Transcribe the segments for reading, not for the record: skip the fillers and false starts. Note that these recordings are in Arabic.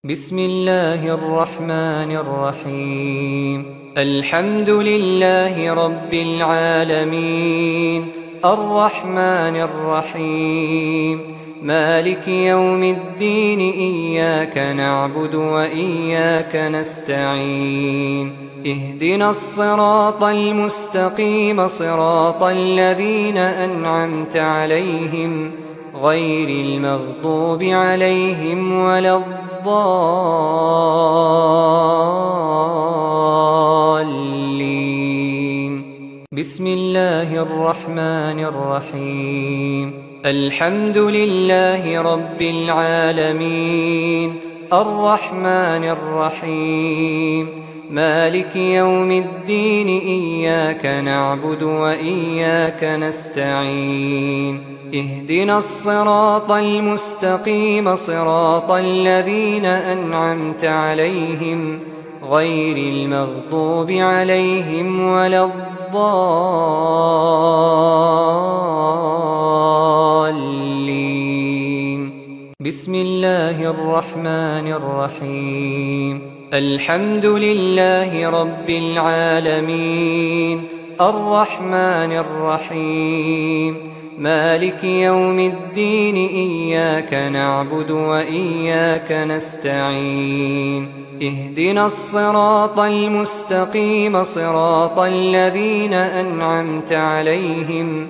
بسم الله الرحمن الرحيم. الحمد لله رب العالمين، الرحمن الرحيم، مالك يوم الدين. إياك نعبد وإياك نستعين. اهدنا الصراط المستقيم، صراط الذين أنعمت عليهم غير المغضوب عليهم ولا الضالين. بسم الله الرحمن الرحيم. الحمد لله رب العالمين، الرحمن الرحيم، مالك يوم الدين. إياك نعبد وإياك نستعين. اهدنا الصراط المستقيم، صراط الذين أنعمت عليهم غير المغضوب عليهم ولا الضالين. بسم الله الرحمن الرحيم. الحمد لله رب العالمين، الرحمن الرحيم، مالك يوم الدين. إياك نعبد وإياك نستعين. اهدنا الصراط المستقيم، صراط الذين أنعمت عليهم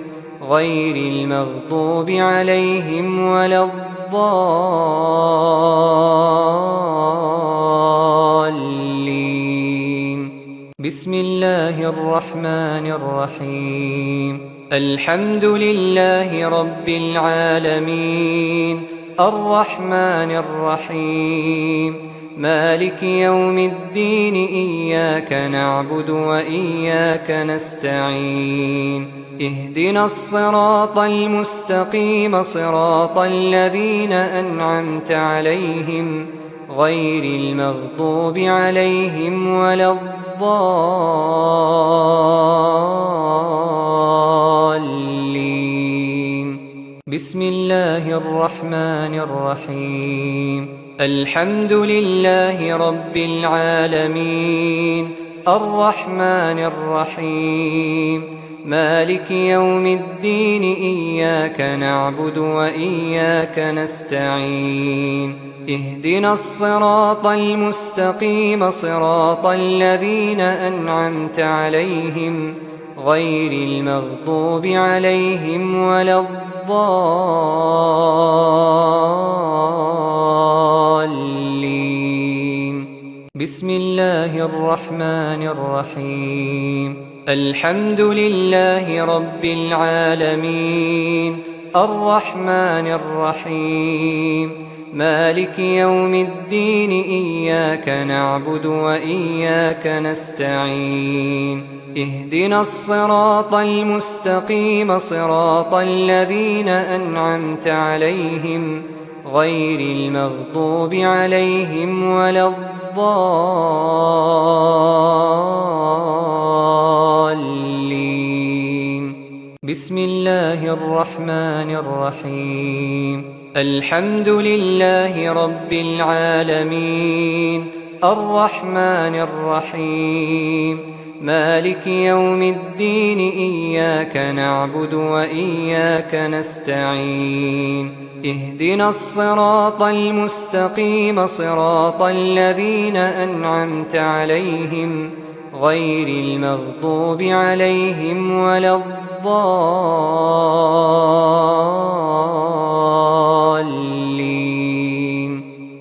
غير المغضوب عليهم ولا الضالين. بسم الله الرحمن الرحيم. الحمد لله رب العالمين، الرحمن الرحيم، مالك يوم الدين. إياك نعبد وإياك نستعين. اهدنا الصراط المستقيم، صراط الذين أنعمت عليهم غير المغضوب عليهم ولا الضالين. بسم الله الرحمن الرحيم. الحمد لله رب العالمين، الرحمن الرحيم، مالك يوم الدين. إياك نعبد وإياك نستعين. اهدنا الصراط المستقيم، صراط الذين أنعمت عليهم غير المغضوب عليهم ولا الضالين. بسم الله الرحمن الرحيم. الحمد لله رب العالمين، الرحمن الرحيم، مالك يوم الدين. إياك نعبد وإياك نستعين. اهدنا الصراط المستقيم، صراط الذين أنعمت عليهم غير المغضوب عليهم ولا الضالين. بسم الله الرحمن الرحيم. الحمد لله رب العالمين، الرحمن الرحيم، مالك يوم الدين. إياك نعبد وإياك نستعين. اهدنا الصراط المستقيم، صراط الذين أنعمت عليهم غير المغضوب عليهم ولا الضالين.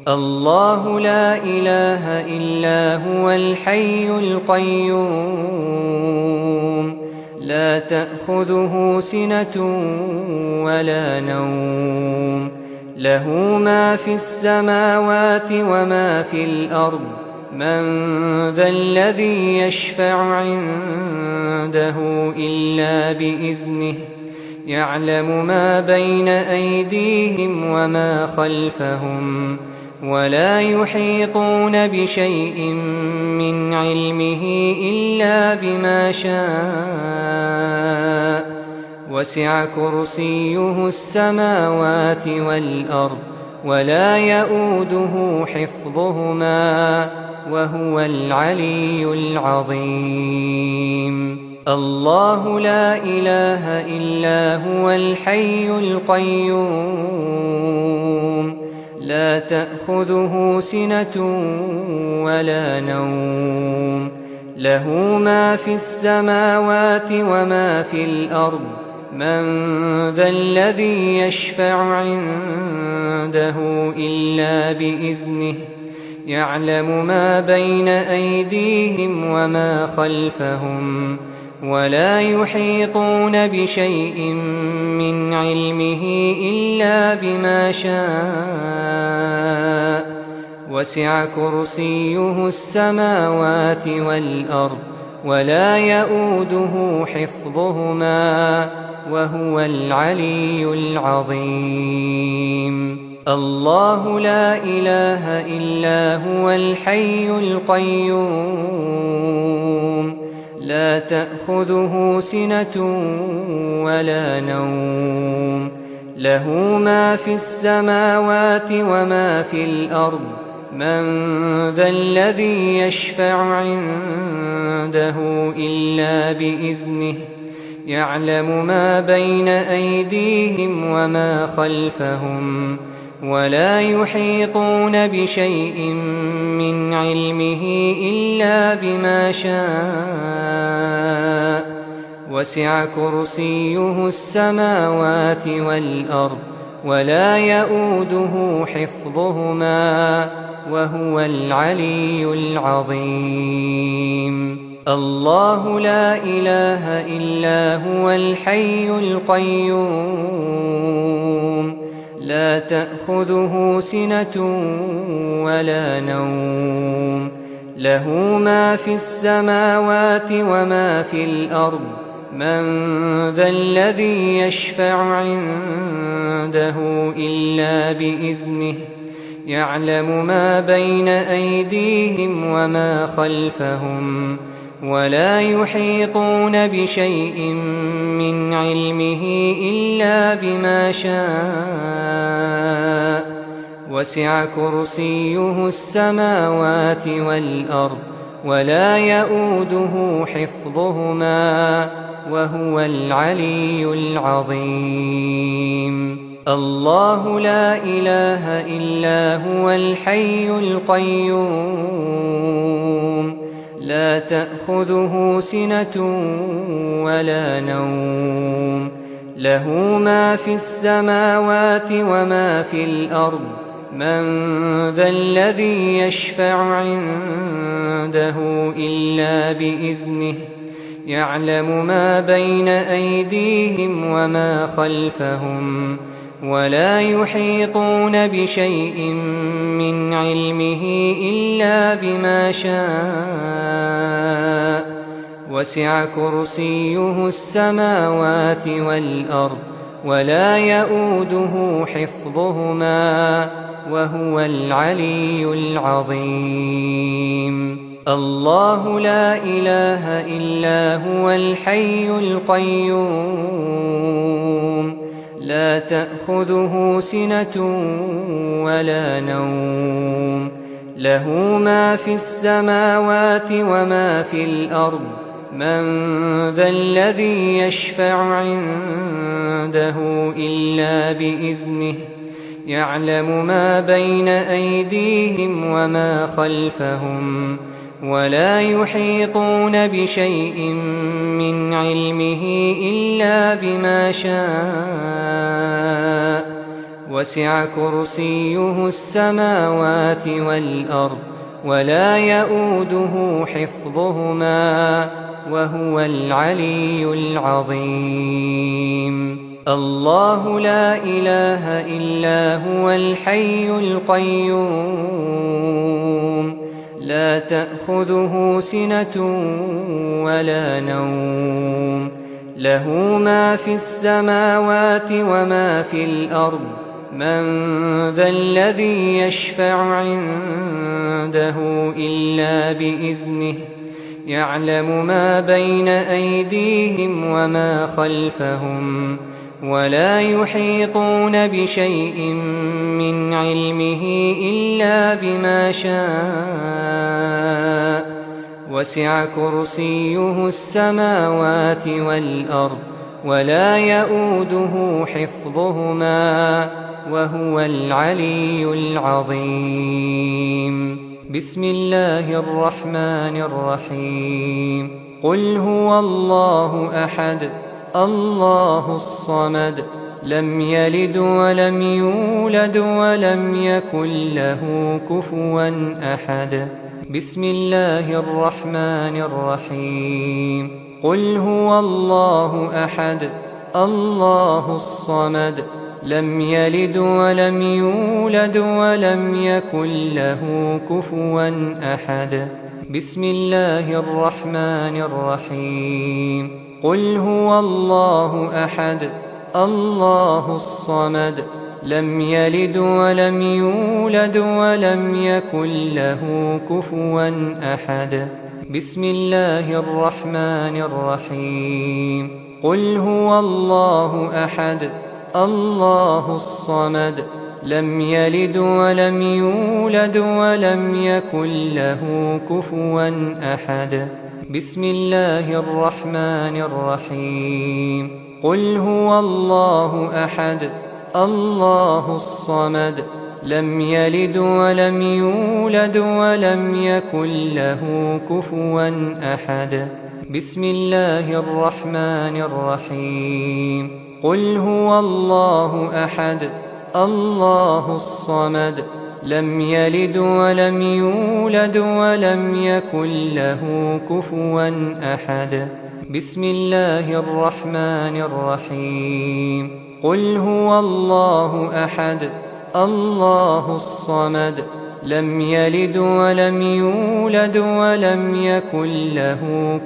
الله لا إله إلا هو الحي القيوم، لا تأخذه سنة ولا نوم، له ما في السماوات وما في الأرض. من ذا الذي يشفع عنده إلا بإذنه؟ يعلم ما بين أيديهم وما خلفهم، ولا يحيطون بشيء من علمه إلا بما شاء. وسع كرسيه السماوات والأرض ولا يؤوده حفظهما وهو العلي العظيم. الله لا إله إلا هو الحي القيوم لا تأخذه سنة ولا نوم له ما في السماوات وما في الأرض من ذا الذي يشفع عنده إلا بإذنه يعلم ما بين أيديهم وما خلفهم ولا يحيطون بشيء من علمه إلا بما شاء وسع كرسيه السماوات والأرض ولا يؤوده حفظهما وهو العلي العظيم. الله لا إله إلا هو الحي القيوم لا تأخذه سنة ولا نوم له ما في السماوات وما في الأرض من ذا الذي يشفع عنده إلا بإذنه يعلم ما بين أيديهم وما خلفهم ولا يحيطون بشيء من علمه إلا بما شاء وسع كرسيه السماوات والأرض ولا يؤوده حفظهما وهو العلي العظيم. الله لا إله إلا هو الحي القيوم لا تأخذه سنة ولا نوم له ما في السماوات وما في الأرض من ذا الذي يشفع عنده إلا بإذنه يعلم ما بين أيديهم وما خلفهم ولا يحيطون بشيء من علمه إلا بما شاء وسع كرسيه السماوات والأرض ولا يؤوده حفظهما وهو العلي العظيم. الله لا إله إلا هو الحي القيوم لا تأخذه سنة ولا نوم له ما في السماوات وما في الأرض من ذا الذي يشفع عنده إلا بإذنه يعلم ما بين أيديهم وما خلفهم ولا يحيطون بشيء من علمه إلا بما شاء وسع كرسيه السماوات والأرض ولا يؤوده حفظهما وهو العلي العظيم. الله لا إله إلا هو الحي القيوم لا تأخذه سنة ولا نوم له ما في السماوات وما في الأرض من ذا الذي يشفع عنده إلا بإذنه يعلم ما بين أيديهم وما خلفهم ولا يحيطون بشيء من علمه إلا بما شاء وسع كرسيه السماوات والأرض ولا يؤوده حفظهما وهو العلي العظيم. الله لا إله إلا هو الحي القيوم لا تأخذه سنة ولا نوم له ما في السماوات وما في الأرض من ذا الذي يشفع عنده إلا بإذنه يعلم ما بين أيديهم وما خلفهم ولا يحيطون بشيء من علمه إلا بما شاء وسع كرسيه السماوات والأرض ولا يؤوده حفظهما وهو العلي العظيم. بسم الله الرحمن الرحيم. قل هو الله أحد الله الصمد لم يلد ولم يولد ولم يكن له كفوا أحد. بسم الله الرحمن الرحيم. قل هو الله أحد الله الصمد لم يلد ولم يولد ولم يكن له كفوا أحد. بسم الله الرحمن الرحيم. قل هو الله أحد الله الصمد لم يلد ولم يولد ولم يكن له كفوا أحد. بسم الله الرحمن الرحيم. قل هو الله أحد الله الصمد لم يلد ولم يولد ولم يكن له كفوا أحد. بسم الله الرحمن الرحيم. قل هو الله أحد الله الصمد لم يلد ولم يولد ولم يكن له كفوا أحد. بسم الله الرحمن الرحيم. قل هو الله أحد الله الصمد لم يلد ولم يولد ولم يكن له كفوا أحد. بسم الله الرحمن الرحيم. قل هو الله أحد الله الصمد لم يلد ولم يولد ولم يكن له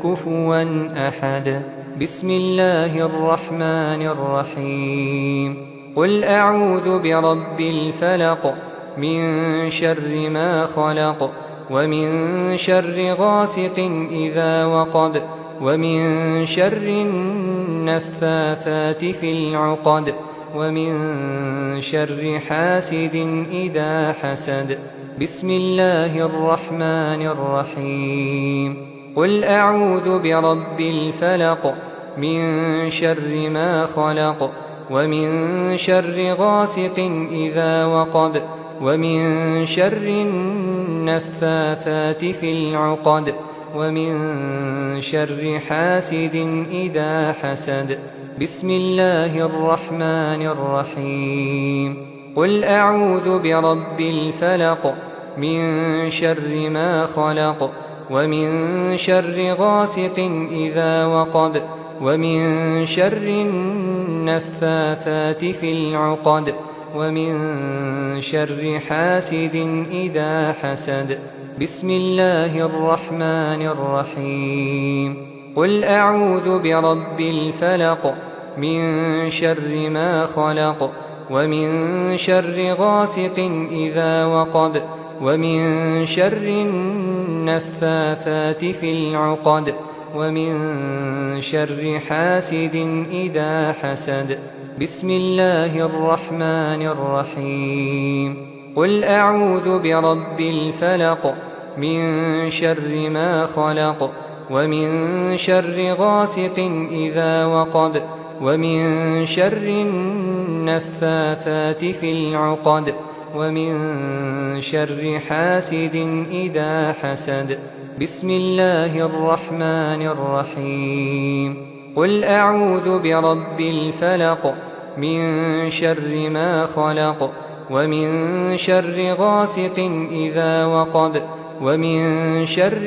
كفوا أحد. بسم الله الرحمن الرحيم. قل أعوذ برب الفلق من شر ما خلق ومن شر غاسق إذا وقب ومن شر النفاثات في العقد ومن شر حاسد إذا حسد. بسم الله الرحمن الرحيم. قل أعوذ برب الفلق من شر ما خلق ومن شر غاسق إذا وقب ومن شر النفاثات في العقد ومن شر حاسد إذا حسد. بسم الله الرحمن الرحيم. قل أعوذ برب الفلق من شر ما خلق ومن شر غاسق إذا وقب ومن شر النفاثات في العقد ومن شر حاسد إذا حسد. بسم الله الرحمن الرحيم. قل أعوذ برب الفلق من شر ما خلق ومن شر غاسق إذا وقب ومن شر النفاثات في العقد ومن شر حاسد إذا حسد. بسم الله الرحمن الرحيم. قل أعوذ برب الفلق من شر ما خلق ومن شر غاسق إذا وقب ومن شر النفاثات في العقد ومن شر حاسد إذا حسد. بسم الله الرحمن الرحيم. قل أعوذ برب الفلق من شر ما خلق ومن شر غاسق إذا وقب ومن شر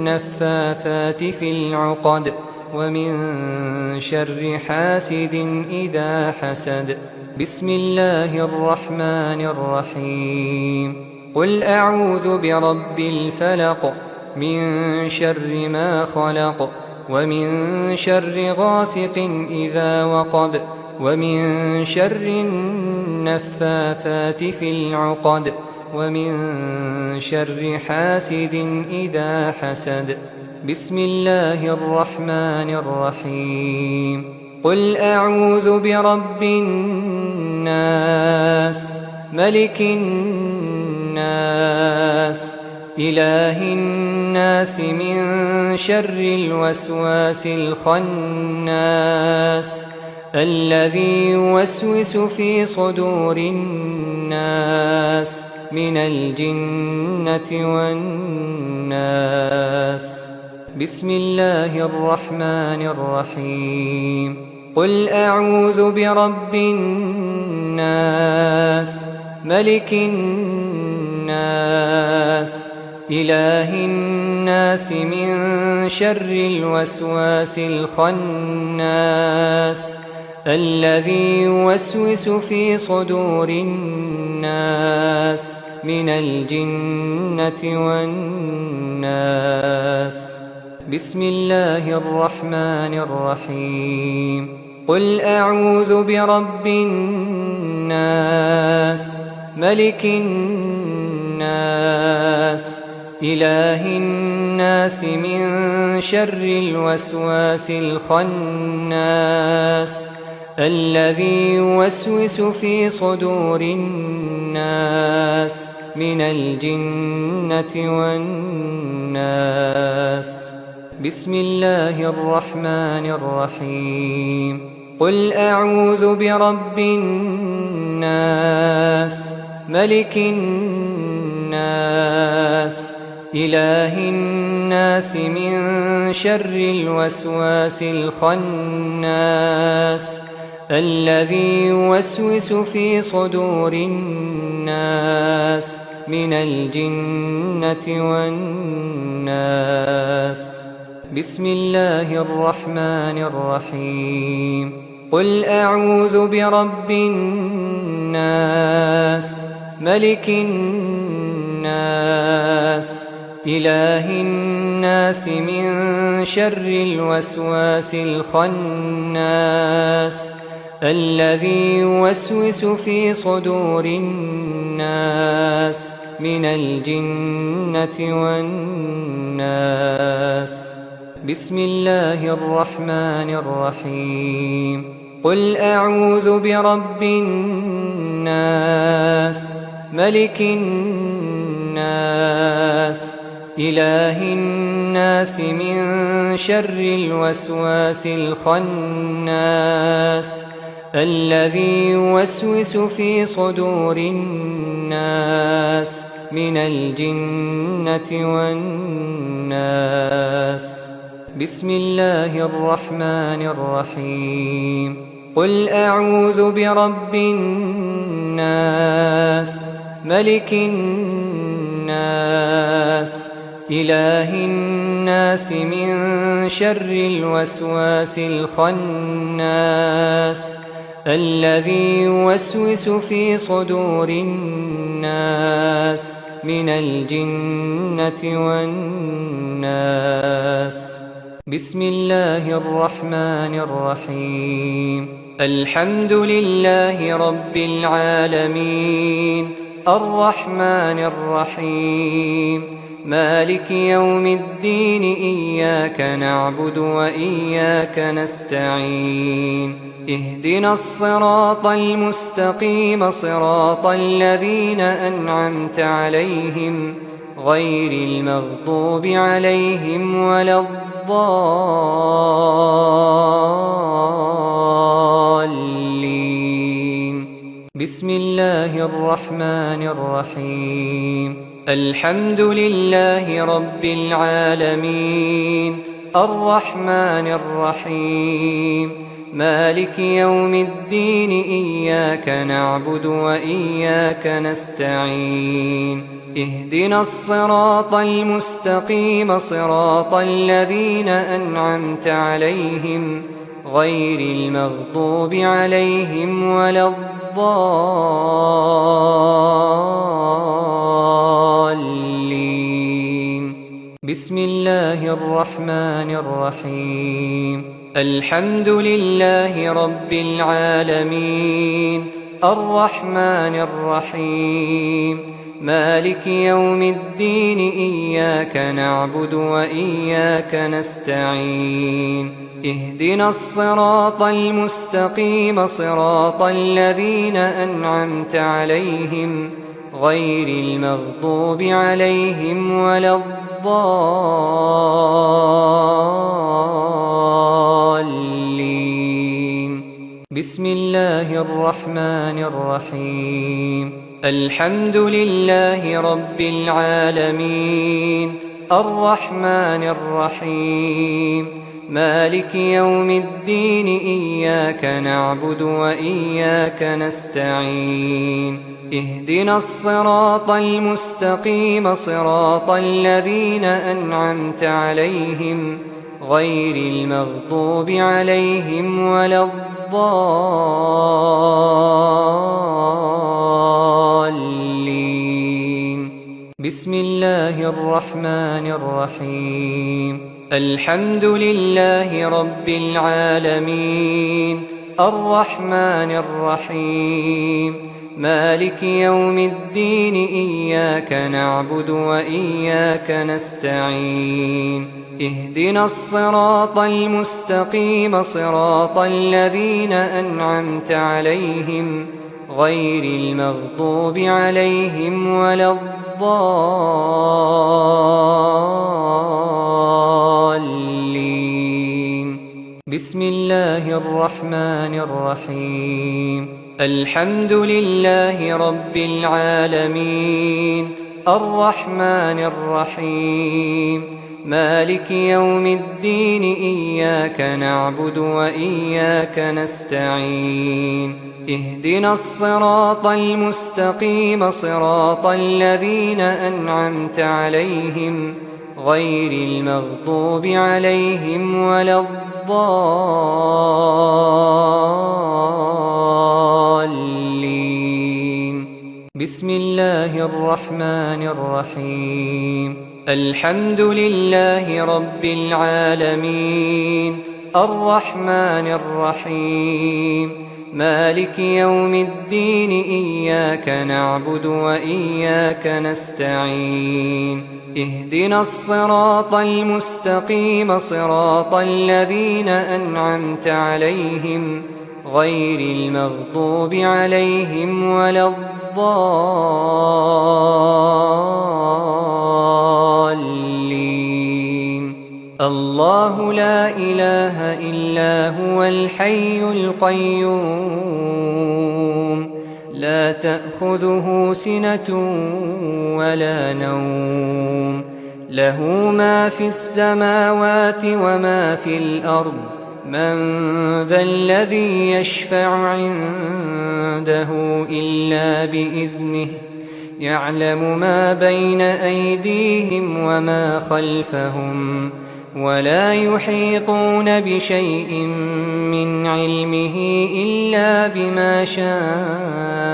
النفاثات في العقد ومن شر حاسد إذا حسد. بسم الله الرحمن الرحيم. قل أعوذ برب الفلق من شر ما خلق ومن شر غاسق إذا وقب ومن شر النفاثات في العقد ومن شر حاسد إذا حسد. بسم الله الرحمن الرحيم. قل أعوذ برب الناس ملك الناس إله الناس من شر الوسواس الخناس الذي يوسوس في صدور الناس من الجنة والناس. بسم الله الرحمن الرحيم. قل أعوذ برب الناس ملك الناس إله الناس من شر الوسواس الخناس الذي يوسوس في صدور الناس من الجنة والناس. بسم الله الرحمن الرحيم. قل أعوذ برب الناس ملك الناس إله الناس من شر الوسواس الخناس الذي يوسوس في صدور الناس من الجنة والناس. بسم الله الرحمن الرحيم. قل أعوذ برب الناس ملك الناس إله الناس من شر الوسواس الخناس الذي يوسوس في صدور الناس من الجنة والناس. بسم الله الرحمن الرحيم. قل أعوذ برب الناس ملك الناس إله الناس من شر الوسواس الخناس الذي يوسوس في صدور الناس من الجنة والناس. بسم الله الرحمن الرحيم. قل أعوذ برب الناس ملك الناس إله الناس من شر الوسواس الخناس الذي يوسوس في صدور الناس من الجنة والناس. بسم الله الرحمن الرحيم. قل أعوذ برب الناس ملك الناس إله الناس من شر الوسواس الخناس الذي يوسوس في صدور الناس من الجنة والناس. بسم الله الرحمن الرحيم. الحمد لله رب العالمين الرحمن الرحيم مالك يوم الدين إياك نعبد وإياك نستعين اهدنا الصراط المستقيم صراط الذين أنعمت عليهم غير المغضوب عليهم ولا الضالين. بسم الله الرحمن الرحيم. الحمد لله رب العالمين الرحمن الرحيم مالك يوم الدين إياك نعبد وإياك نستعين اهدنا الصراط المستقيم صراط الذين أنعمت عليهم غير المغضوب عليهم ولا الضالين. بسم الله الرحمن الرحيم. الحمد لله رب العالمين الرحمن الرحيم مالك يوم الدين إياك نعبد وإياك نستعين اهدنا الصراط المستقيم صراط الذين أنعمت عليهم غير المغضوب عليهم ولا الضالين. بسم الله الرحمن الرحيم. الحمد لله رب العالمين الرحمن الرحيم مالك يوم الدين إياك نعبد وإياك نستعين اهدنا الصراط المستقيم صراط الذين أنعمت عليهم غير المغضوب عليهم ولا الضالين. بسم الله الرحمن الرحيم. الحمد لله رب العالمين الرحمن الرحيم مالك يوم الدين إياك نعبد وإياك نستعين اهدنا الصراط المستقيم صراط الذين أنعمت عليهم غير المغضوب عليهم ولا الضالين. بسم الله الرحمن الرحيم. الحمد لله رب العالمين الرحمن الرحيم مالك يوم الدين إياك نعبد وإياك نستعين اهدنا الصراط المستقيم صراط الذين أنعمت عليهم غير المغضوب عليهم ولا الضالين. بسم الله الرحمن الرحيم. الحمد لله رب العالمين الرحمن الرحيم مالك يوم الدين إياك نعبد وإياك نستعين اهدنا الصراط المستقيم صراط الذين أنعمت عليهم غير المغضوب عليهم ولا الضالين. الله لا إله إلا هو الحي القيوم لا تأخذه سنة ولا نوم له ما في السماوات وما في الأرض من ذا الذي يشفع عنده إلا بإذنه يعلم ما بين أيديهم وما خلفهم ولا يحيطون بشيء من علمه إلا بما شاء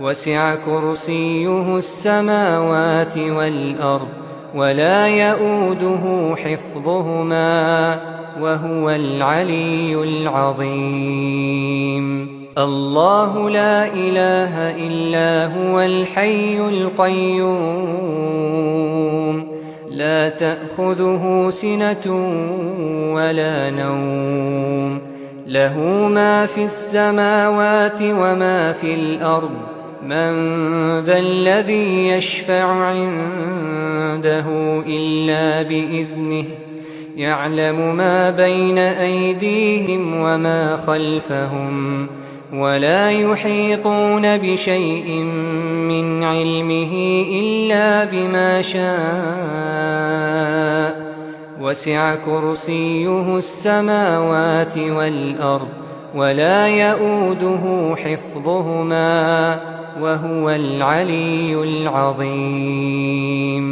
وسع كرسيه السماوات والأرض ولا يؤوده حفظهما وهو العلي العظيم. الله لا إله إلا هو الحي القيوم لا تأخذه سنة ولا نوم له ما في السماوات وما في الأرض من ذا الذي يشفع عنده إلا بإذنه يعلم ما بين أيديهم وما خلفهم ولا يحيطون بشيء من علمه إلا بما شاء وسع كرسيه السماوات والأرض ولا يؤوده حفظهما وهو العلي العظيم.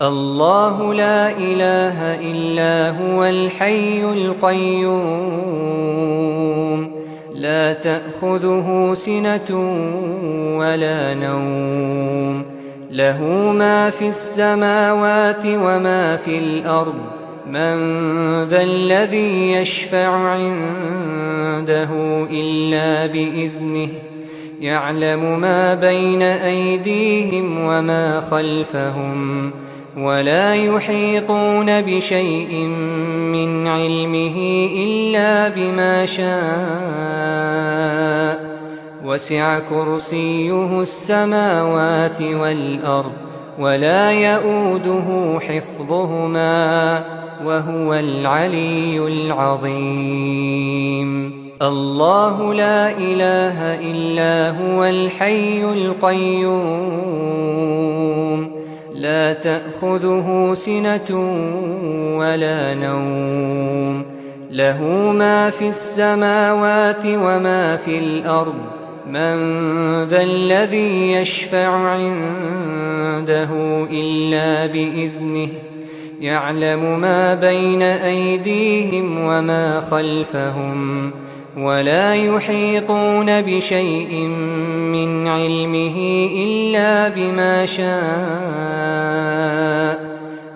الله لا إله إلا هو الحي القيوم لا تأخذه سنة ولا نوم له ما في السماوات وما في الأرض من ذا الذي يشفع عنده إلا بإذنه يعلم ما بين أيديهم وما خلفهم ولا يحيطون بشيء من علمه إلا بما شاء وسع كرسيه السماوات والأرض ولا يؤوده حفظهما وهو العلي العظيم الله لا إله إلا هو الحي القيوم لا تأخذه سنة ولا نوم له ما في السماوات وما في الأرض من ذا الذي يشفع عنده إلا بإذنه يعلم ما بين أيديهم وما خلفهم ولا يحيطون بشيء من علمه إلا بما شاء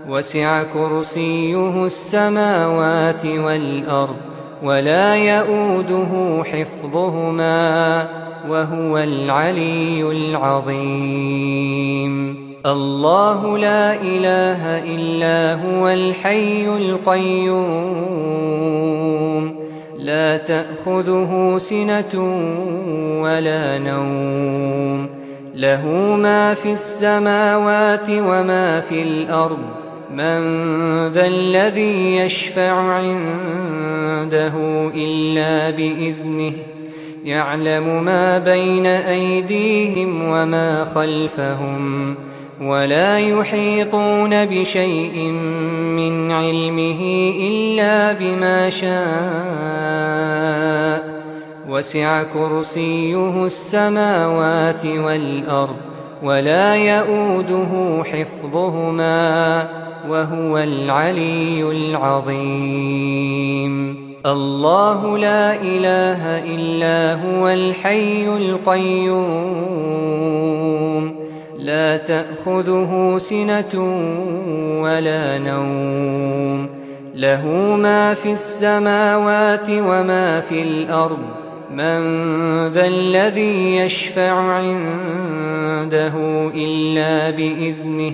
وسع كرسيه السماوات والأرض ولا يؤوده حفظهما وهو العلي العظيم الله لا إله إلا هو الحي القيوم لا تأخذه سنة ولا نوم له ما في السماوات وما في الأرض من ذا الذي يشفع عنده إلا بإذنه يعلم ما بين أيديهم وما خلفهم ولا يحيطون بشيء من علمه إلا بما شاء وسع كرسيه السماوات والأرض ولا يؤوده حفظهما وهو العلي العظيم الله لا إله إلا هو الحي القيوم لا تأخذه سنة ولا نوم له ما في السماوات وما في الأرض من ذا الذي يشفع عنده إلا بإذنه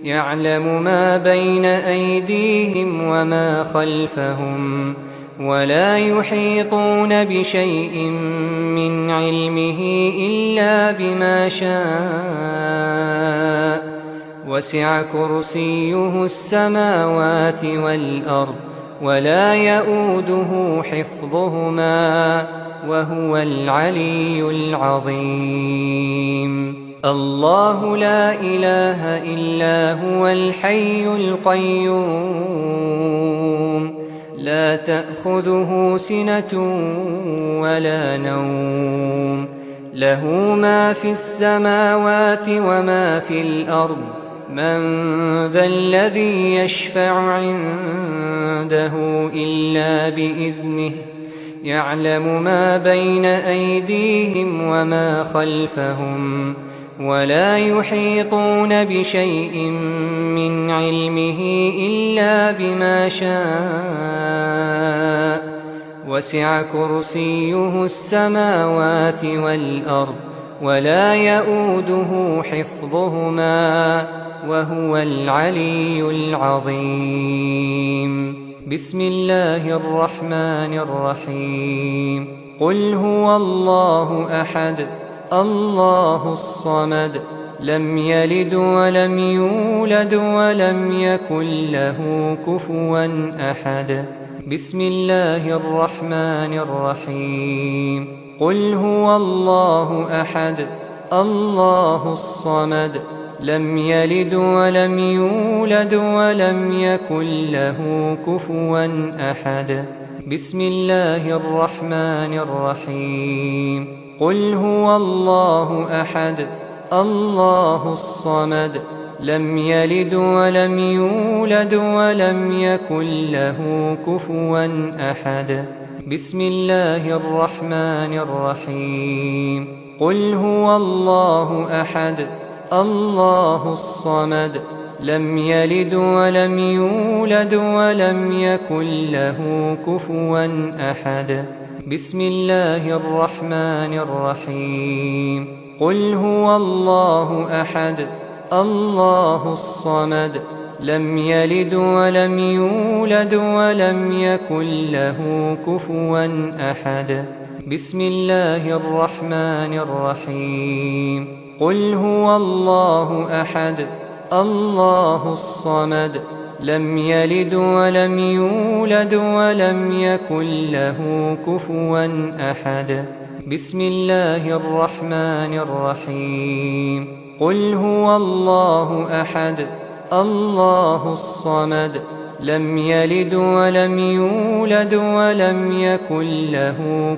يعلم ما بين أيديهم وما خلفهم ولا يحيطون بشيء من علمه إلا بما شاء وسع كرسيه السماوات والأرض ولا يؤوده حفظهما وهو العلي العظيم الله لا إله إلا هو الحي القيوم لا تأخذه سنة ولا نوم له ما في السماوات وما في الأرض من ذا الذي يشفع عنده إلا بإذنه يعلم ما بين أيديهم وما خلفهم ولا يحيطون بشيء من علمه إلا بما شاء وسع كرسيه السماوات والأرض ولا يؤوده حفظهما وهو العلي العظيم بسم الله الرحمن الرحيم قل هو الله أحد الله الصمد لم يلد ولم يولد ولم يكن له كفوا أحد بسم الله الرحمن الرحيم قل هو الله أحد الله الصمد لم يلد ولم يولد ولم يكن له كفوا أحد بسم الله الرحمن الرحيم قل هو الله أحد الله الصمد لم يلد ولم يولد ولم يكن له كفوا أحد بسم الله الرحمن الرحيم قل هو الله أحد الله الصمد لم يلد ولم يولد ولم يكن له كفوا أحد بسم الله الرحمن الرحيم قل هو الله أحد الله الصمد لم يلد ولم يولد ولم يكن له كفوا أحد بسم الله الرحمن الرحيم قل هو الله أحد الله الصمد لم يلد ولم يولد ولم يكن له كفوا أحد بسم الله الرحمن الرحيم قل هو الله أحد الله الصمد لم يلد ولم يولد ولم يكن له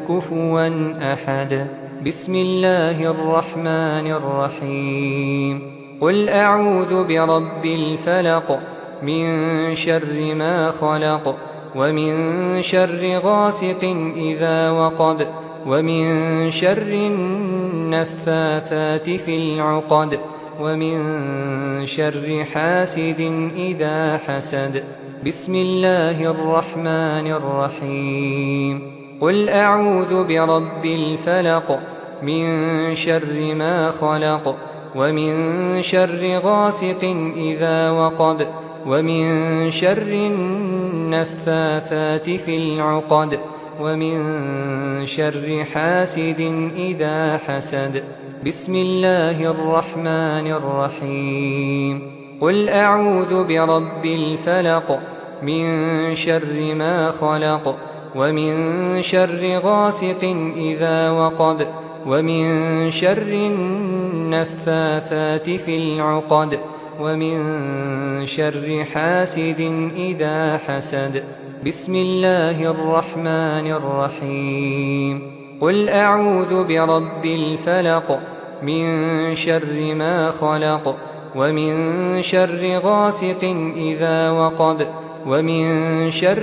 كفوا أحد بسم الله الرحمن الرحيم قل أعوذ برب الفلق من شر ما خلق ومن شر غاسق إذا وقب ومن شر النفاثات في العقد ومن شر حاسد إذا حسد بسم الله الرحمن الرحيم قل أعوذ برب الفلق من شر ما خلق ومن شر غاسق إذا وقب ومن شر النفاثات في العقد ومن شر حاسد إذا حسد بسم الله الرحمن الرحيم قل أعوذ برب الفلق من شر ما خلق ومن شر غاسق إذا وقب ومن شر النفاثات في العقد ومن شر حاسد إذا حسد بسم الله الرحمن الرحيم قل أعوذ برب الفلق من شر ما خلق ومن شر غاسق إذا وقب ومن شر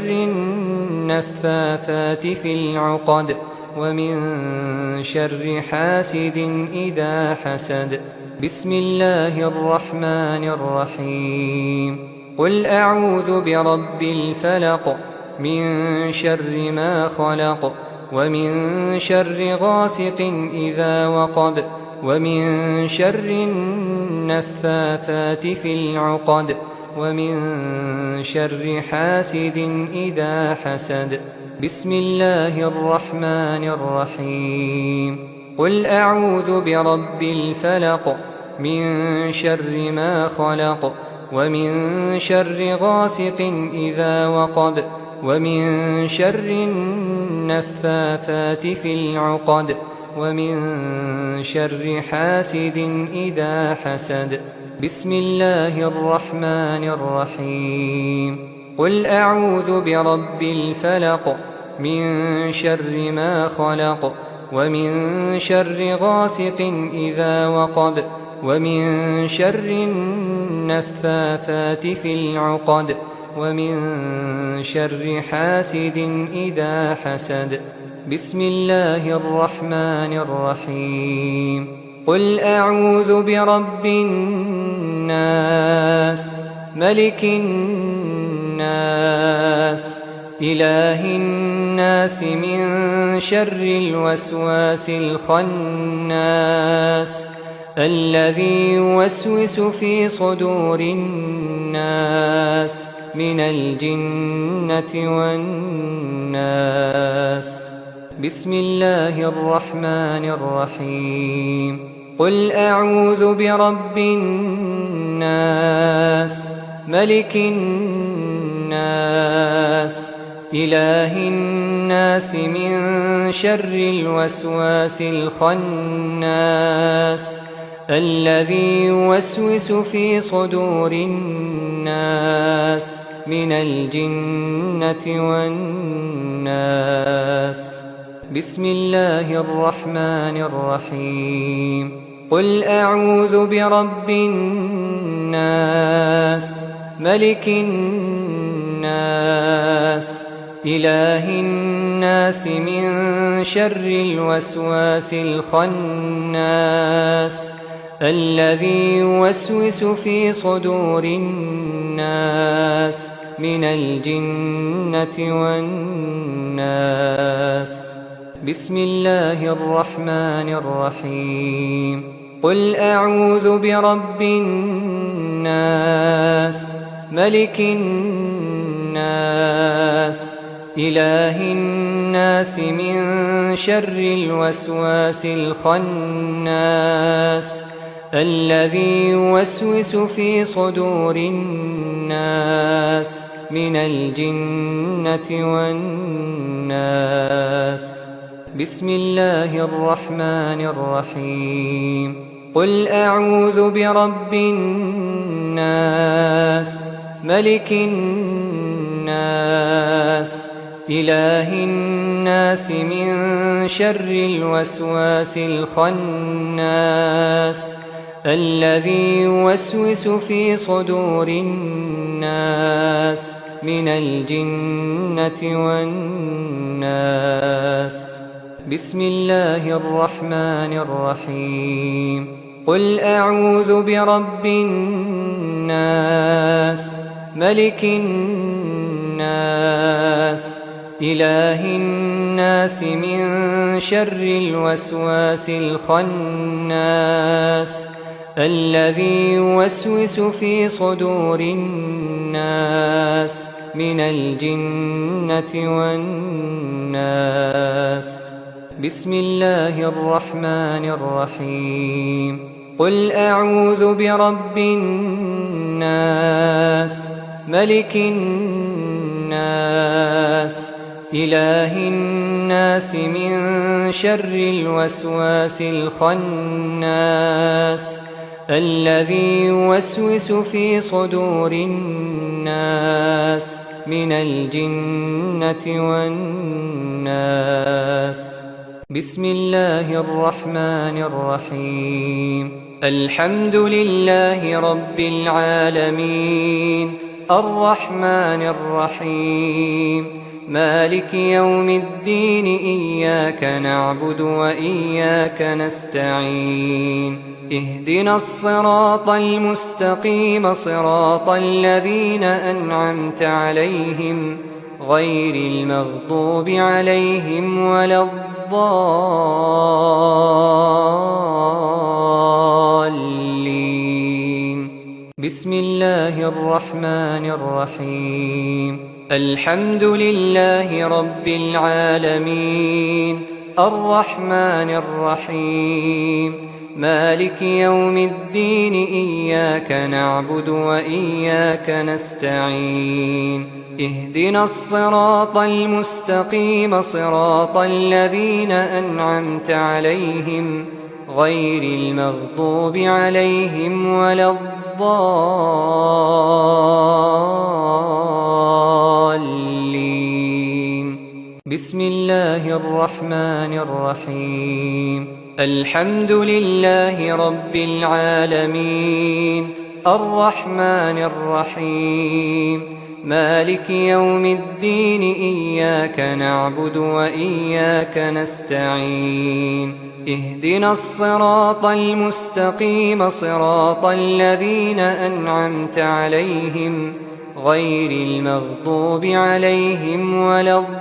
النفاثات في العقد ومن شر حاسد إذا حسد بسم الله الرحمن الرحيم قل أعوذ برب الفلق من شر ما خلق ومن شر غاسق إذا وقب ومن شر النفاثات في العقد ومن شر حاسد إذا حسد بسم الله الرحمن الرحيم قل أعوذ برب الفلق من شر ما خلق ومن شر غاسق إذا وقب ومن شر النفاثات في العقد ومن شر حاسد إذا حسد بسم الله الرحمن الرحيم قل أعوذ برب الفلق من شر ما خلق ومن شر غاسق إذا وقب ومن شر النفاثات في العقد ومن شر حاسد إذا حسد بسم الله الرحمن الرحيم قل أعوذ برب الناس ملك الناس إله الناس من شر الوسواس الخناس الذي يوسوس في صدور الناس من الجنة والناس بسم الله الرحمن الرحيم قل أعوذ برب الناس ملك الناس إله الناس من شر الوسواس الخناس الذي يوسوس في صدور الناس من الجنة والناس بسم الله الرحمن الرحيم قل أعوذ برب الناس ملك الناس إله الناس من شر الوسواس الخناس الذي يوسوس في صدور الناس من الجنة والناس بسم الله الرحمن الرحيم قل أعوذ برب الناس ملك الناس إله الناس من شر الوسواس الخناس الذي يوسوس في صدور الناس من الجنة والناس بسم الله الرحمن الرحيم قل أعوذ برب الناس ملك الناس إله الناس من شر الوسواس الخناس الذي يوسوس في صدور الناس من الجنة والناس بسم الله الرحمن الرحيم قل أعوذ برب الناس ملك الناس إله الناس من شر الوسواس الخناس الذي يوسوس في صدور الناس من الجنة والناس بسم الله الرحمن الرحيم قل أعوذ برب الناس ملك الناس إله الناس من شر الوسواس الخناس الذي يوسوس في صدور الناس من الجنة والناس بسم الله الرحمن الرحيم الحمد لله رب العالمين الرحمن الرحيم مالك يوم الدين إياك نعبد وإياك نستعين اهدنا الصراط المستقيم صراط الذين أنعمت عليهم غير المغضوب عليهم ولا الضالين بسم الله الرحمن الرحيم الحمد لله رب العالمين الرحمن الرحيم مالك يوم الدين إياك نعبد وإياك نستعين اهدنا الصراط المستقيم صراط الذين أنعمت عليهم غير المغضوب عليهم ولا الضالين بسم الله الرحمن الرحيم الحمد لله رب العالمين الرحمن الرحيم مالك يوم الدين إياك نعبد وإياك نستعين اهدنا الصراط المستقيم صراط الذين أنعمت عليهم غير المغضوب عليهم ولا الضالين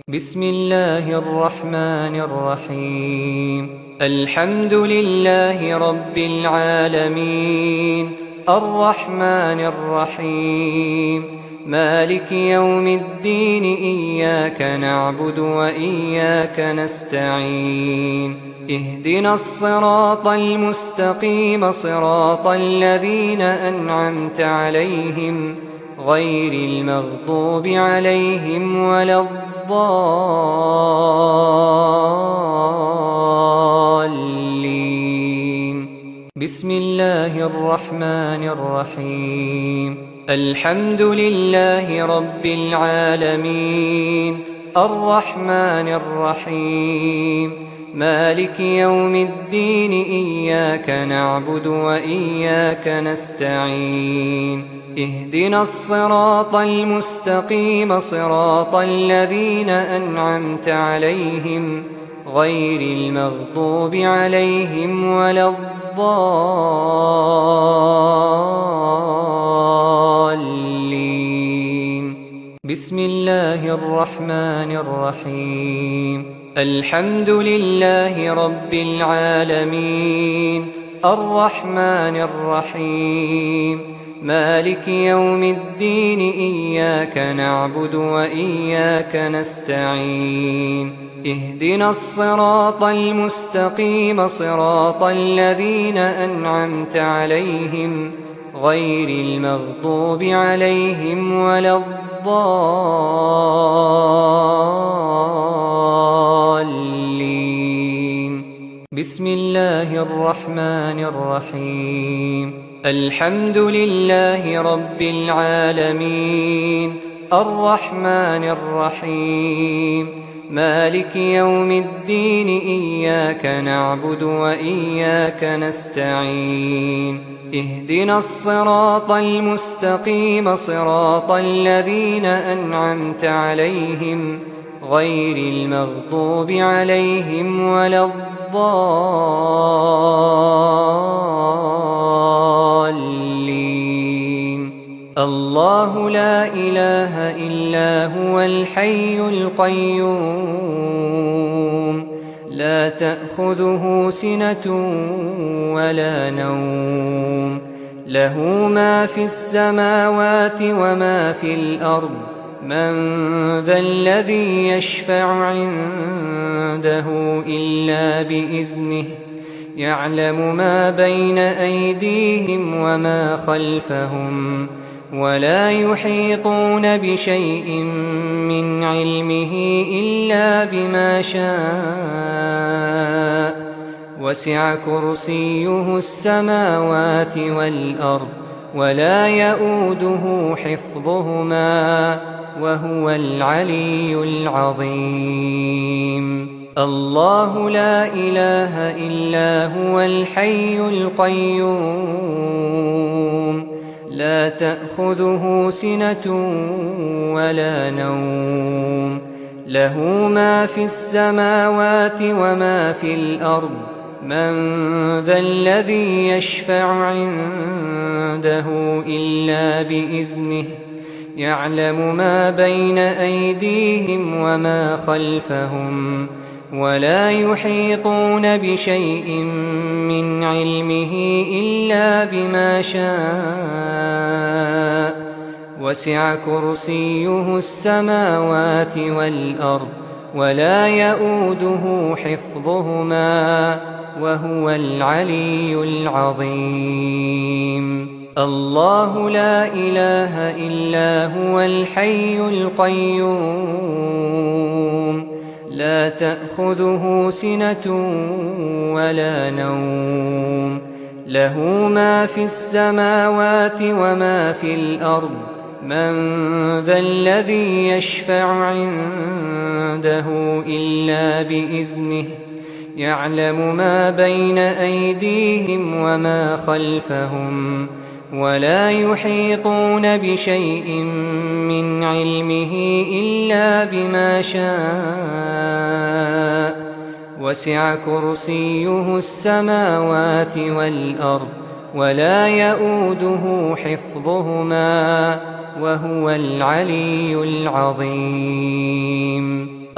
بسم الله الرحمن الرحيم الحمد لله رب العالمين الرحمن الرحيم مالك يوم الدين إياك نعبد وإياك نستعين اهدنا الصراط المستقيم صراط الذين أنعمت عليهم غير المغضوب عليهم ولا الضالين بسم الله الرحمن الرحيم الحمد لله رب العالمين الرحمن الرحيم مالك يوم الدين إياك نعبد وإياك نستعين اهدنا الصراط المستقيم صراط الذين أنعمت عليهم غير المغضوب عليهم ولا الضالين بسم الله الرحمن الرحيم الحمد لله رب العالمين الرحمن الرحيم مالك يوم الدين إياك نعبد وإياك نستعين اهدنا الصراط المستقيم صراط الذين أنعمت عليهم غير المغضوب عليهم ولا الضالين بسم الله الرحمن الرحيم الحمد لله رب العالمين الرحمن الرحيم مالك يوم الدين إياك نعبد وإياك نستعين اهدنا الصراط المستقيم صراط الذين أنعمت عليهم غير المغضوب عليهم ولا الضالين الله لا إله إلا هو الحي القيوم لا تأخذه سنة ولا نوم له ما في السماوات وما في الأرض من ذا الذي يشفع عنده إلا بإذنه يعلم ما بين أيديهم وما خلفهم ولا يحيطون بشيء من علمه إلا بما شاء وسع كرسيه السماوات والأرض ولا يؤوده حفظهما وهو العلي العظيم الله لا إله إلا هو الحي القيوم لا تأخذه سنة ولا نوم له ما في السماوات وما في الأرض من ذا الذي يشفع عنده إلا بإذنه يعلم ما بين أيديهم وما خلفهم ولا يحيطون بشيء من علمه إلا بما شاء وسع كرسيه السماوات والأرض ولا يؤوده حفظهما وهو العلي العظيم الله لا إله إلا هو الحي القيوم لا تأخذه سنة ولا نوم له ما في السماوات وما في الأرض من ذا الذي يشفع عنده إلا بإذنه يعلم ما بين أيديهم وما خلفهم ولا يحيطون بشيء من علمه إلا بما شاء وسع كرسيه السماوات والأرض ولا يؤوده حفظهما وهو العلي العظيم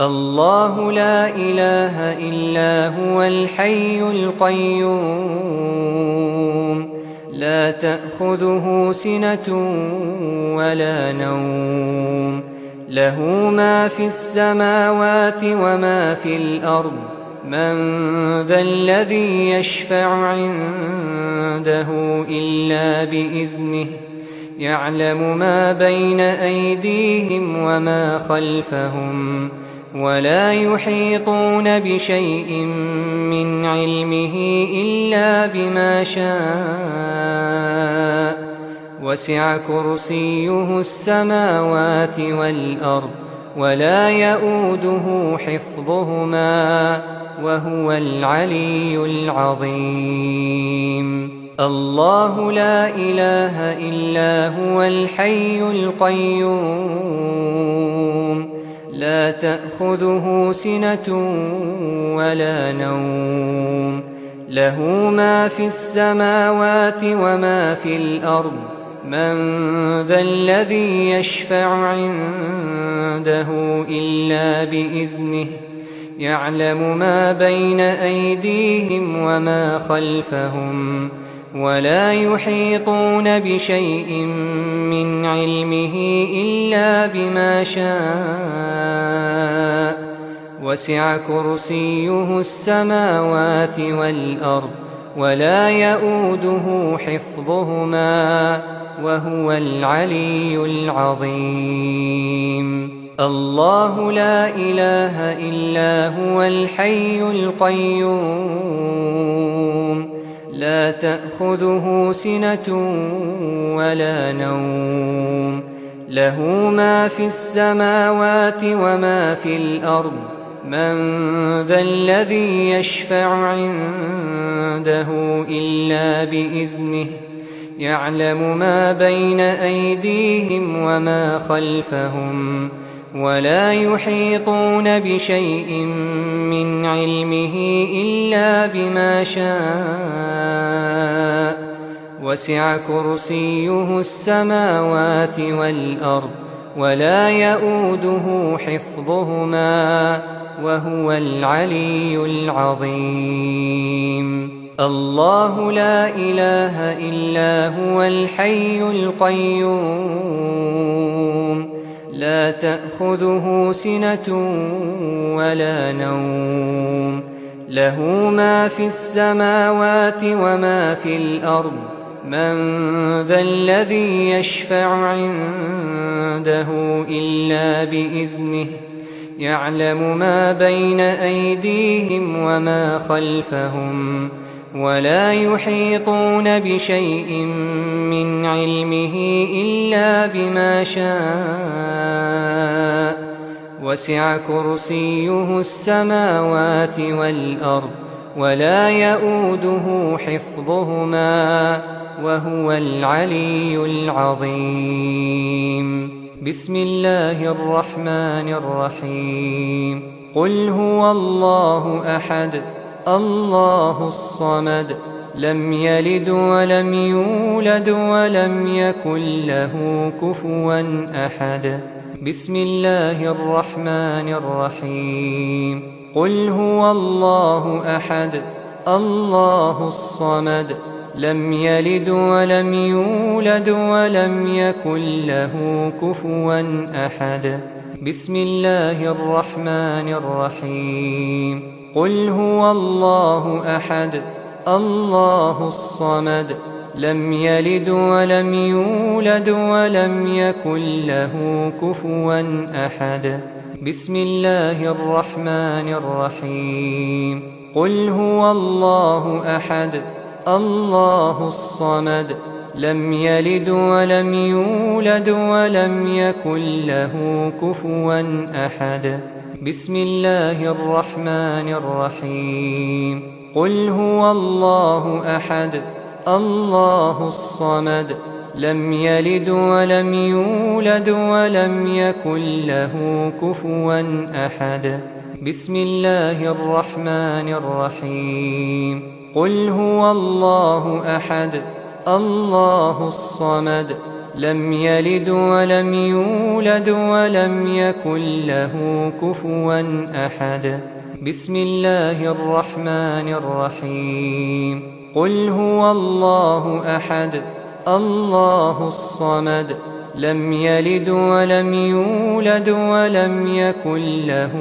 الله لا إله إلا هو الحي القيوم لا تأخذه سنة ولا نوم له ما في السماوات وما في الأرض من ذا الذي يشفع عنده إلا بإذنه يعلم ما بين أيديهم وما خلفهم ولا يحيطون بشيء من علمه إلا بما شاء وسع كرسيه السماوات والأرض ولا يؤوده حفظهما وهو العلي العظيم الله لا إله إلا هو الحي القيوم لا تأخذه سنة ولا نوم له ما في السماوات وما في الأرض من ذا الذي يشفع عنده إلا بإذنه يعلم ما بين أيديهم وما خلفهم ولا يحيطون بشيء من علمه إلا بما شاء وسع كرسيه السماوات والأرض ولا يؤوده حفظهما وهو العلي العظيم الله لا إله إلا هو الحي القيوم لا تأخذه سنة ولا نوم له ما في السماوات وما في الأرض من ذا الذي يشفع عنده إلا بإذنه يعلم ما بين أيديهم وما خلفهم ولا يحيطون بشيء من علمه إلا بما شاء وسع كرسيه السماوات والأرض ولا يؤوده حفظهما وهو العلي العظيم الله لا إله إلا هو الحي القيوم لا تأخذه سنة ولا نوم له ما في السماوات وما في الأرض من ذا الذي يشفع عنده إلا بإذنه يعلم ما بين أيديهم وما خلفهم ولا يحيطون بشيء من علمه إلا بما شاء وسع كرسيه السماوات والأرض ولا يؤوده حفظهما وهو العلي العظيم بسم الله الرحمن الرحيم قل هو الله أحد الله الصمد لم يلد ولم يولد ولم يكن له كفوا أحد بسم الله الرحمن الرحيم قل هو الله أحد الله الصمد لم يلد ولم يولد ولم يكن له كفوا أحد بسم الله الرحمن الرحيم قل هو الله أحد الله الصمد لم يلد ولم يولد ولم يكن له كفوا أحد بسم الله الرحمن الرحيم قل هو الله أحد الله الصمد لم يلد ولم يولد ولم يكن له كفوا أحد بسم الله الرحمن الرحيم قل هو الله أحد الله الصمد لم يلد ولم يولد ولم يكن له كفوا أحد بسم الله الرحمن الرحيم قل هو الله أحد الله الصمد لم يلد ولم يولد ولم يكن له كفوا أحد بسم الله الرحمن الرحيم قل هو الله أحد الله الصمد لم يلد ولم يولد ولم يكن له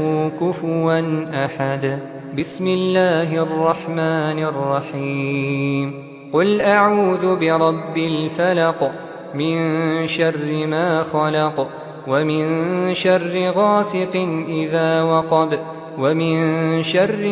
كفوا أحد بسم الله الرحمن الرحيم قل أعوذ برب الفلق من شر ما خلق ومن شر غاسق إذا وقب ومن شر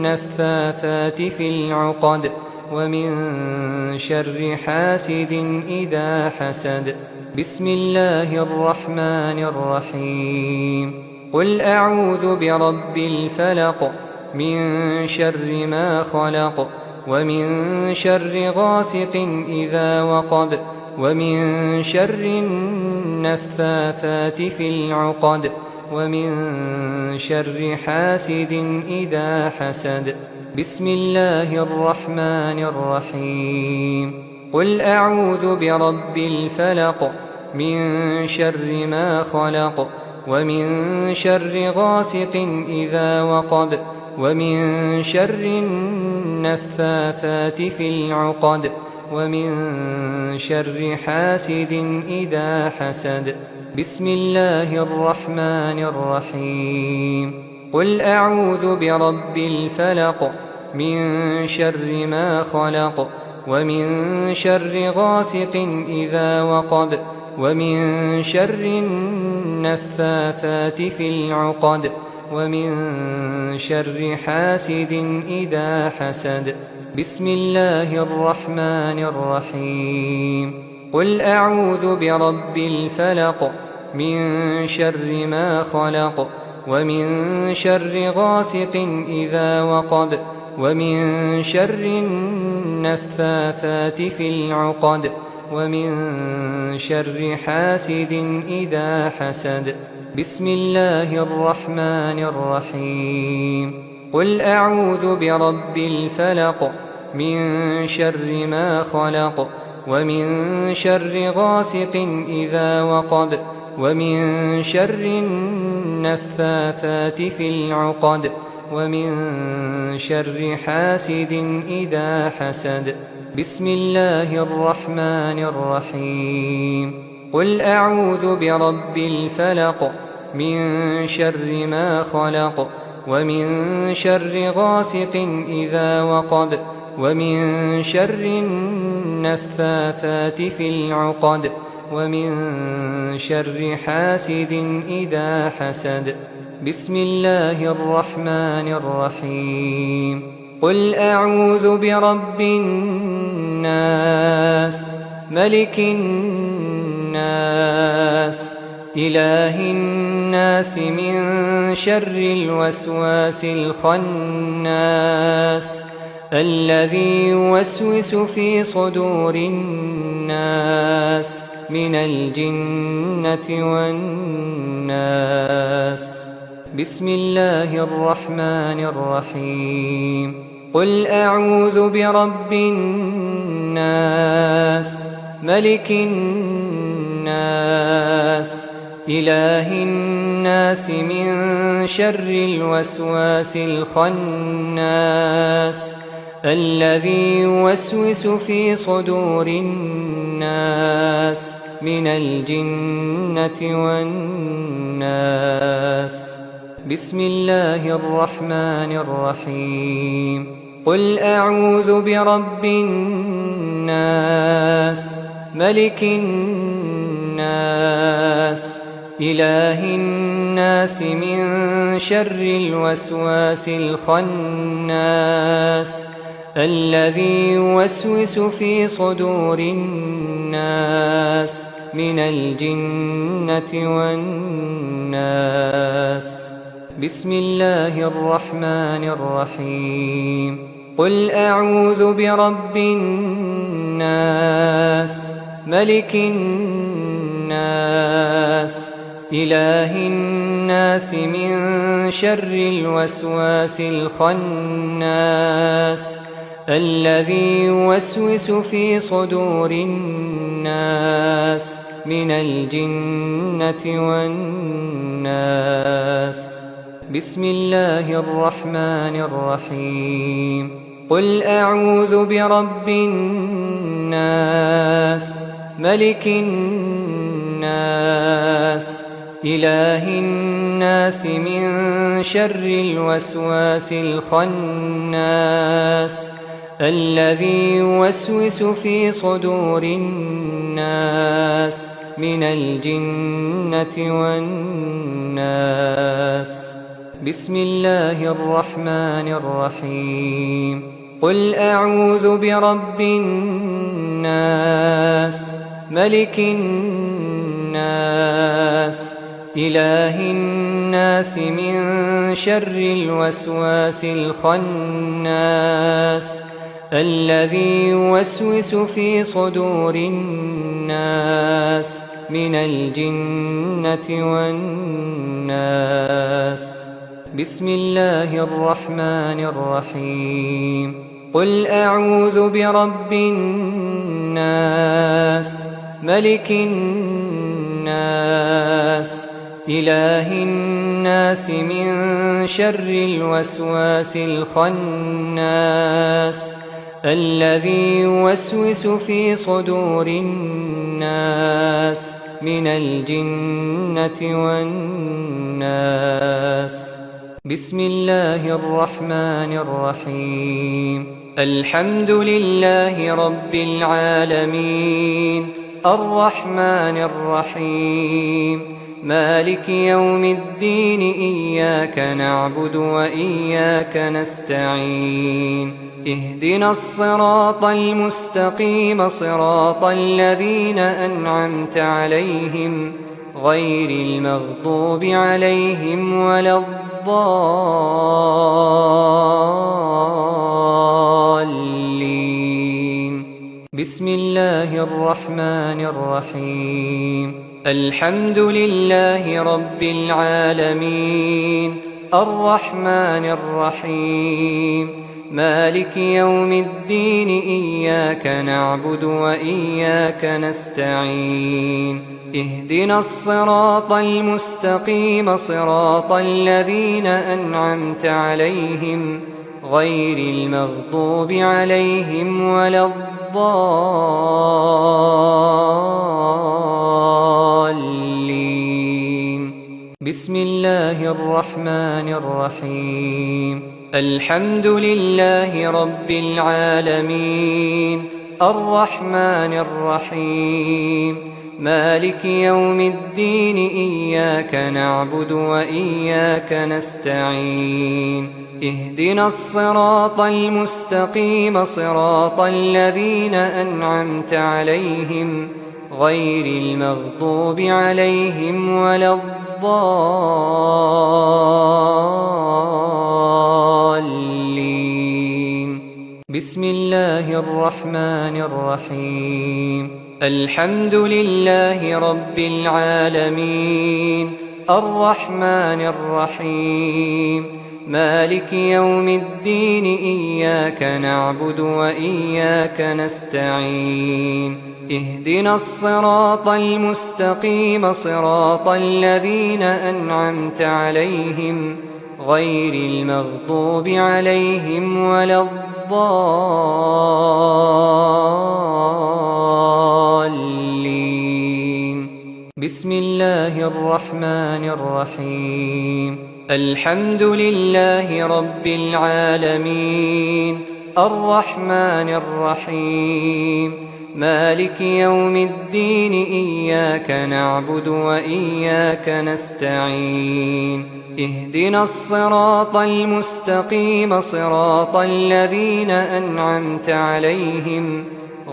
النفاثات في العقد ومن شر حاسد إذا حسد بسم الله الرحمن الرحيم قل أعوذ برب الفلق من شر ما خلق ومن شر غاسق إذا وقب ومن شر النفاثات في العقد ومن شر حاسد إذا حسد بسم الله الرحمن الرحيم قل أعوذ برب الفلق من شر ما خلق ومن شر غاسق إذا وقب ومن شر النفاثات في العقد ومن شر حاسد إذا حسد. بسم الله الرحمن الرحيم. قل أعوذ برب الفلق من شر ما خلق ومن شر غاسق إذا وقب ومن شر النفاثات في العقد ومن شر حاسد إذا حسد. بسم الله الرحمن الرحيم. قل أعوذ برب الفلق من شر ما خلق ومن شر غاسق إذا وقب ومن شر النفاثات في العقد ومن شر حاسد إذا حسد. بسم الله الرحمن الرحيم. قل أعوذ برب الفلق من شر ما خلق ومن شر غاسق إذا وقب ومن شر النفاثات في العقد ومن شر حاسد إذا حسد. بسم الله الرحمن الرحيم. قل أعوذ برب الفلق من شر ما خلق ومن شر غاسق إذا وقب ومن شر النفاثات في العقد ومن شر حاسد إذا حسد. بسم الله الرحمن الرحيم. قل أعوذ برب الناس ملك الناس إله الناس من شر الوسواس الخناس الذي يوسوس في صدور الناس من الجنة والناس. بسم الله الرحمن الرحيم. قل أعوذ برب الناس ملك الناس إله الناس من شر الوسواس الخناس الذي يوسوس في صدور الناس من الجنة والناس. بسم الله الرحمن الرحيم. قل أعوذ برب الناس ملك الناس إله الناس من شر الوسواس الخناس الذي يوسوس في صدور الناس من الجنة والناس. بسم الله الرحمن الرحيم. قل أعوذ برب الناس ملك الناس إله الناس من شر الوسواس الخناس الذي يوسوس في صدور الناس من الجنة والناس. بسم الله الرحمن الرحيم. قل أعوذ برب الناس ملك الناس إله الناس من شر الوسواس الخناس الذي يوسوس في صدور الناس من الجنة والناس. بسم الله الرحمن الرحيم. قل أعوذ برب الناس ملك الناس إله الناس من شر الوسواس الخناس الذي يوسوس في صدور الناس من الجنة والناس. بسم الله الرحمن الرحيم. قل أعوذ برب الناس الناس ملك الناس إله الناس من شر الوسواس الخناس الذي يوسوس في صدور الناس من الجنة والناس. بسم الله الرحمن الرحيم. الحمد لله رب العالمين الرحمن الرحيم مالك يوم الدين إياك نعبد وإياك نستعين اهدنا الصراط المستقيم صراط الذين أنعمت عليهم غير المغضوب عليهم ولا الضالين. بسم الله الرحمن الرحيم. الحمد لله رب العالمين الرحمن الرحيم مالك يوم الدين إياك نعبد وإياك نستعين اهدنا الصراط المستقيم صراط الذين أنعمت عليهم غير المغضوب عليهم ولا الضالين. بسم الله الرحمن الرحيم. الحمد لله رب العالمين الرحمن الرحيم مالك يوم الدين إياك نعبد وإياك نستعين اهدنا الصراط المستقيم صراط الذين أنعمت عليهم غير المغضوب عليهم ولا الضالين. بسم الله الرحمن الرحيم. الحمد لله رب العالمين الرحمن الرحيم مالك يوم الدين إياك نعبد وإياك نستعين اهدنا الصراط المستقيم صراط الذين أنعمت عليهم غير المغضوب عليهم ولا الضالين. بسم الله الرحمن الرحيم. الحمد لله رب العالمين الرحمن الرحيم مالك يوم الدين إياك نعبد وإياك نستعين اهدنا الصراط المستقيم صراط الذين أنعمت عليهم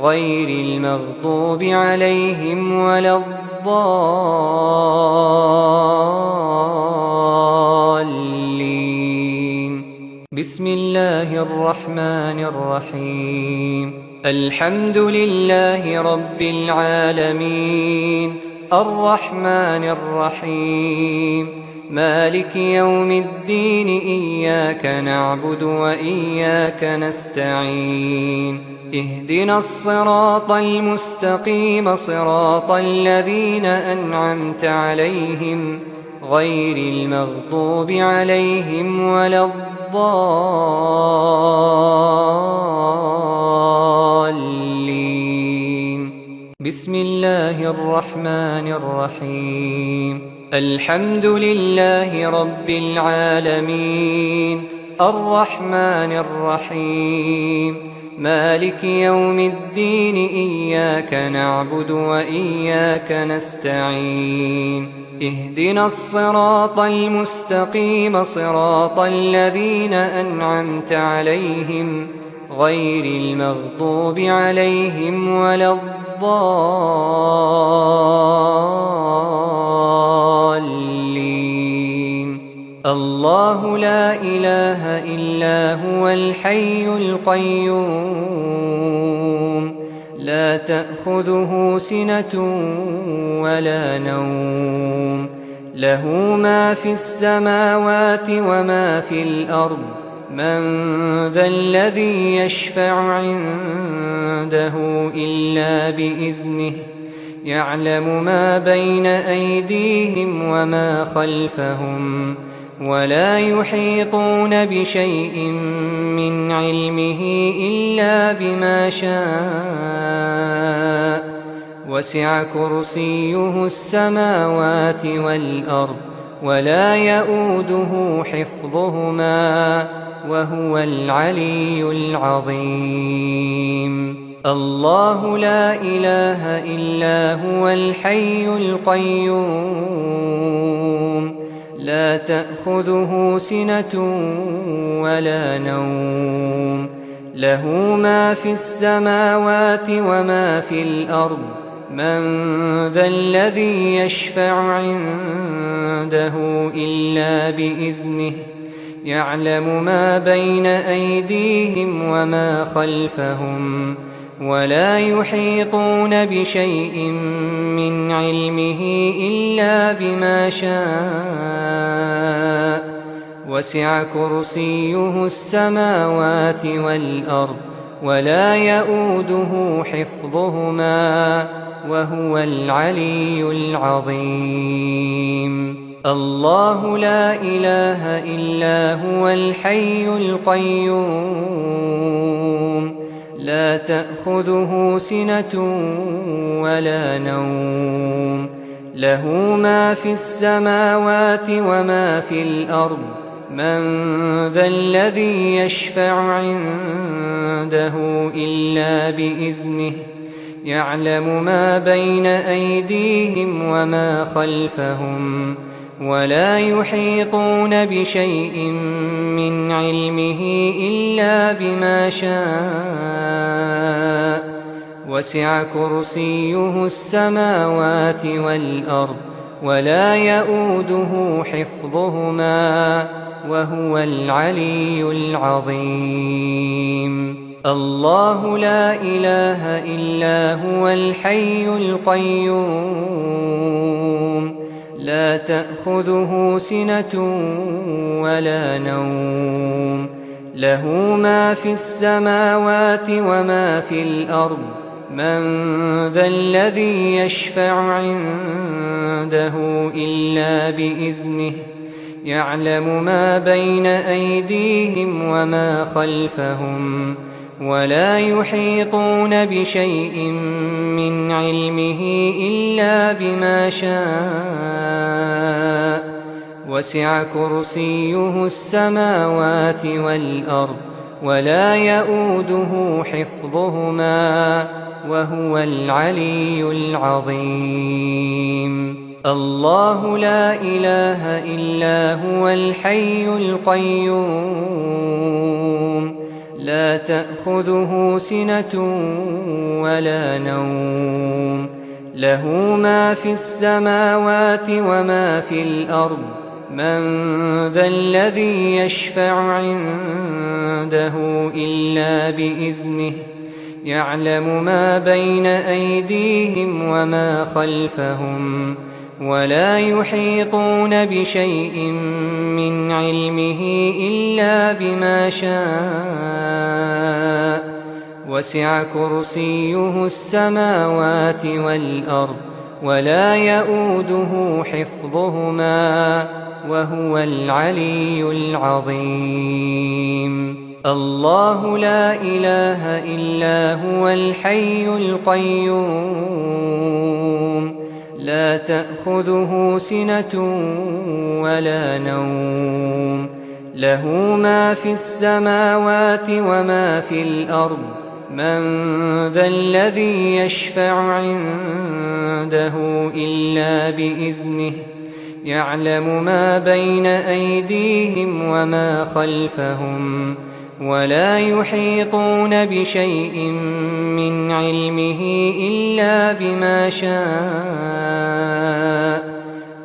غير المغضوب عليهم ولا الضالين. بسم الله الرحمن الرحيم. الحمد لله رب العالمين الرحمن الرحيم مالك يوم الدين إياك نعبد وإياك نستعين اهدنا الصراط المستقيم صراط الذين أنعمت عليهم غير المغضوب عليهم ولا الضالين. بسم الله الرحمن الرحيم. الحمد لله رب العالمين الرحمن الرحيم مالك يوم الدين إياك نعبد وإياك نستعين اهدنا الصراط المستقيم صراط الذين أنعمت عليهم غير المغضوب عليهم ولا الضالين. الله لا إله إلا هو الحي القيوم لا تأخذه سنة ولا نوم له ما في السماوات وما في الأرض من ذا الذي يشفع عنده إلا بإذنه يعلم ما بين أيديهم وما خلفهم ولا يحيطون بشيء من علمه إلا بما شاء وسع كرسيه السماوات والأرض ولا يؤوده حفظهما وهو العلي العظيم الله لا إله إلا هو الحي القيوم لا تأخذه سنة ولا نوم له ما في السماوات وما في الأرض من ذا الذي يشفع عنده إلا بإذنه يعلم ما بين أيديهم وما خلفهم ولا يحيطون بشيء من علمه إلا بما شاء وسع كرسيه السماوات والأرض ولا يؤوده حفظهما وهو العلي العظيم الله لا إله إلا هو الحي القيوم لا تأخذه سنة ولا نوم له ما في السماوات وما في الأرض من ذا الذي يشفع عنده إلا بإذنه يعلم ما بين أيديهم وما خلفهم ولا يحيطون بشيء من علمه إلا بما شاء وسع كرسيه السماوات والأرض ولا يؤوده حفظهما وهو العلي العظيم الله لا إله إلا هو الحي القيوم لا تأخذه سنة ولا نوم له ما في السماوات وما في الأرض من ذا الذي يشفع عنده إلا بإذنه يعلم ما بين أيديهم وما خلفهم ولا يحيطون بشيء من علمه إلا بما شاء وسع كرسيه السماوات والأرض ولا يؤوده حفظهما وهو العلي العظيم الله لا إله إلا هو الحي القيوم لا تأخذه سنة ولا نوم له ما في السماوات وما في الأرض من ذا الذي يشفع عنده إلا بإذنه يعلم ما بين أيديهم وما خلفهم ولا يحيطون بشيء من علمه إلا بما شاء وسع كرسيه السماوات والأرض ولا يؤوده حفظهما وهو العلي العظيم الله لا إله إلا هو الحي القيوم لا تأخذه سنة ولا نوم له ما في السماوات وما في الأرض من ذا الذي يشفع عنده إلا بإذنه يعلم ما بين أيديهم وما خلفهم ولا يحيطون بشيء من علمه إلا بما شاء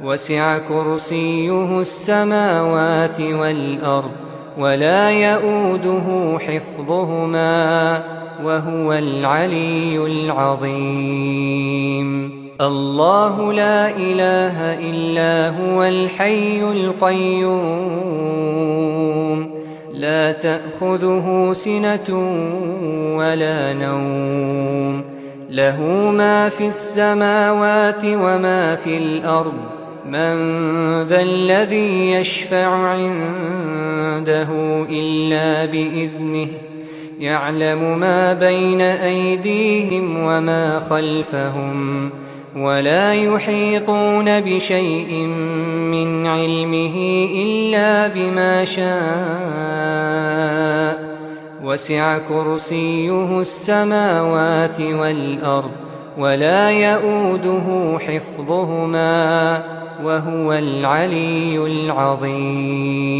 وسع كرسيه السماوات والأرض ولا يؤوده حفظهما وهو العلي العظيم الله لا إله إلا هو الحي القيوم لا تأخذه سنة ولا نوم له ما في السماوات وما في الأرض من ذا الذي يشفع عنده إلا بإذنه يعلم ما بين أيديهم وما خلفهم ولا يحيطون بشيء من علمه إلا بما شاء وسع كرسيه السماوات والأرض ولا يؤوده حفظهما وهو العلي العظيم.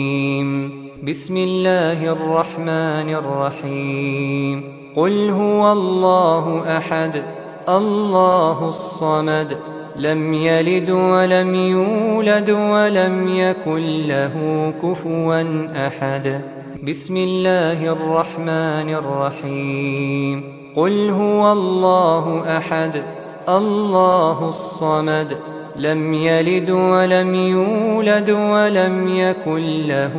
بسم الله الرحمن الرحيم. قل هو الله أحد الله الصمد لم يلد ولم يولد ولم يكن له كفوا أحد. بسم الله الرحمن الرحيم. قل هو الله أحد الله الصمد لم يلد ولم يولد ولم يكن له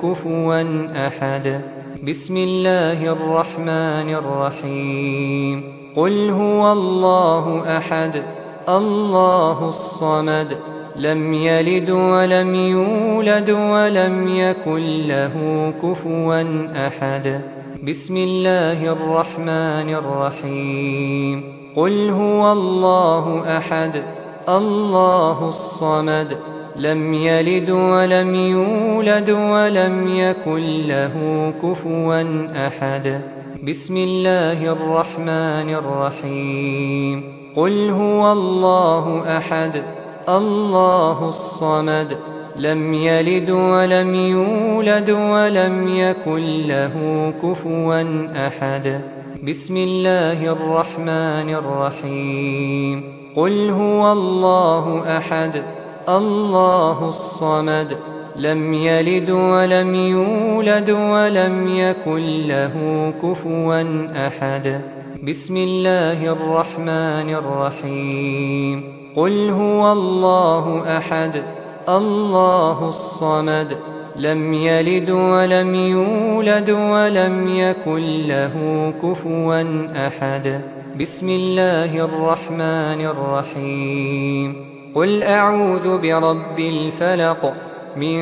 كفوا أحد. بسم الله الرحمن الرحيم. قل هو الله أحد الله الصمد لم يلد ولم يولد ولم يكن له كفوا أحد. بسم الله الرحمن الرحيم. قل هو الله أحد الله الصمد لم يلد ولم يولد ولم يكن له كفوا أحد. بسم الله الرحمن الرحيم. قل هو الله أحد الله الصمد لم يلد ولم يولد ولم يكن له كفوا أحد. بسم الله الرحمن الرحيم. قل هو الله أحد الله الصمد لم يلد ولم يولد ولم يكن له كفوا أحد. بسم الله الرحمن الرحيم. قل هو الله أحد الله الصمد لم يلد ولم يولد ولم يكن له كفوا أحد. بسم الله الرحمن الرحيم. قل أعوذ برب الفلق من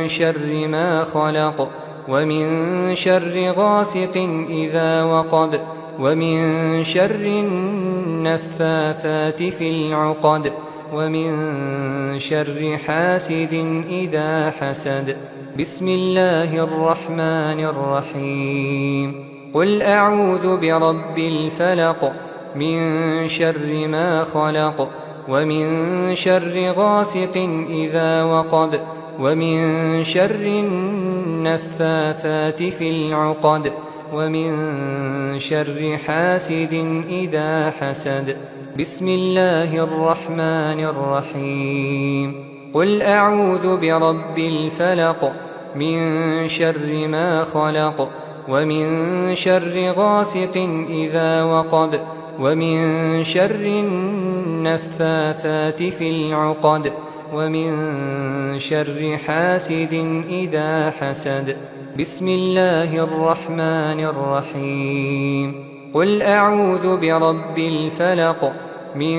شر ما خلق ومن شر غاسق إذا وقب ومن شر النفاثات في العقد ومن شر حاسد إذا حسد. بسم الله الرحمن الرحيم. قل أعوذ برب الفلق من شر ما خلق ومن شر غاسق إذا وقب ومن شر النفاثات في العقد ومن شر حاسد إذا حسد. بسم الله الرحمن الرحيم. قل أعوذ برب الفلق من شر ما خلق ومن شر غاسق إذا وقب ومن شر النفاثات في العقد ومن شر حاسد إذا حسد. بسم الله الرحمن الرحيم. قل أعوذ برب الفلق من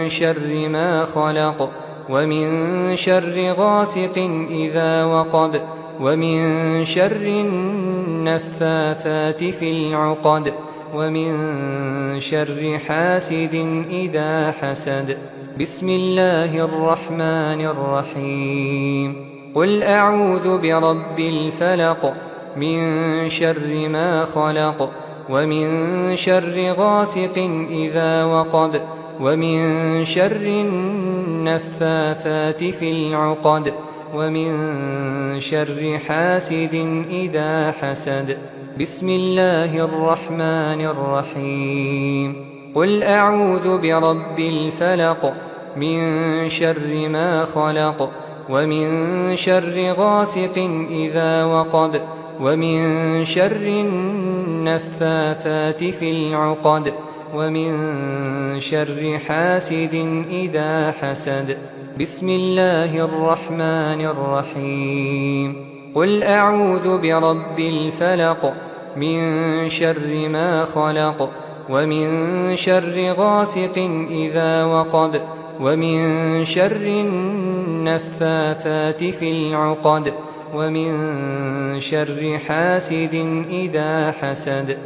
شر ما خلق ومن شر غاسق إذا وقب ومن شر النفاثات في العقد ومن شر حاسد إذا حسد. بسم الله الرحمن الرحيم. قل أعوذ برب الفلق من شر ما خلق ومن شر غاسق إذا وقب ومن شر النفاثات في العقد ومن شر حاسد إذا حسد. بسم الله الرحمن الرحيم. قل أعوذ برب الفلق من شر ما خلق ومن شر غاسق إذا وقب ومن شر النفاثات في العقد ومن شر حاسد إذا حسد. بسم الله الرحمن الرحيم. قل أعوذ برب الفلق من شر ما خلق ومن شر غاسق إذا وقب ومن شر النفاثات في العقد ومن شر حاسد إذا حسد.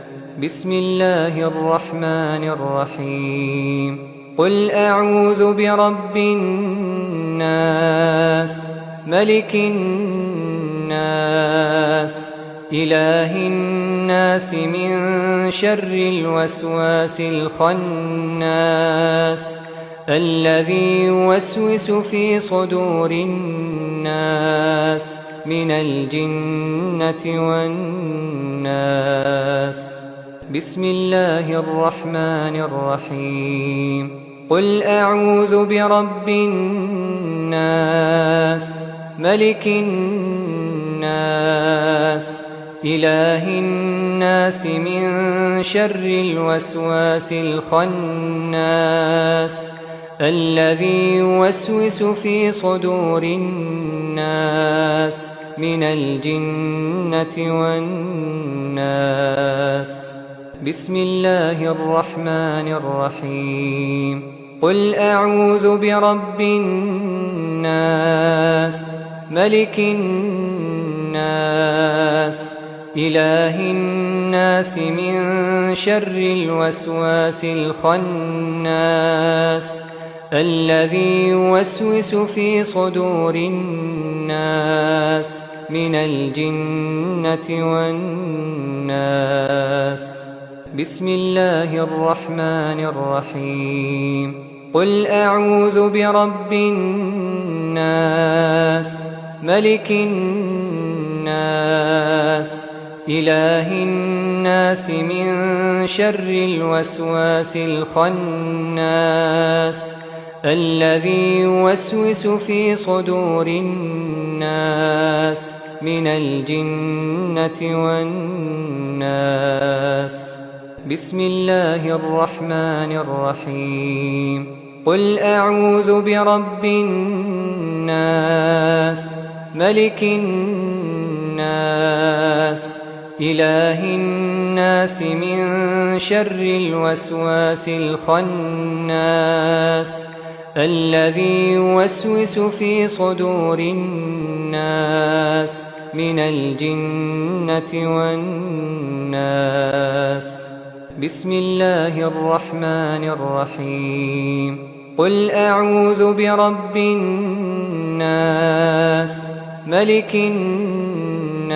بسم الله الرحمن الرحيم. قل أعوذ برب الناس ملك الناس إله الناس من شر الوسواس الخناس الذي يوسوس في صدور الناس من الجنة والناس. بسم الله الرحمن الرحيم. قل أعوذ برب الناس ملك الناس إله الناس من شر الوسواس الخناس الذي يوسوس في صدور الناس من الجنة والناس. بسم الله الرحمن الرحيم. قل أعوذ برب الناس ملك الناس إله الناس من شر الوسواس الخناس الذي يوسوس في صدور الناس من الجنة والناس. بسم الله الرحمن الرحيم. قل أعوذ برب الناس ملك الناس إله الناس من شر الوسواس الخناس الذي يوسوس في صدور الناس من الجنة والناس. بسم الله الرحمن الرحيم. قل أعوذ برب الناس ملك الناس إله الناس من شر الوسواس الخناس الذي يوسوس في صدور الناس من الجنة والناس. بسم الله الرحمن الرحيم. قل أعوذ برب الناس ملك الناس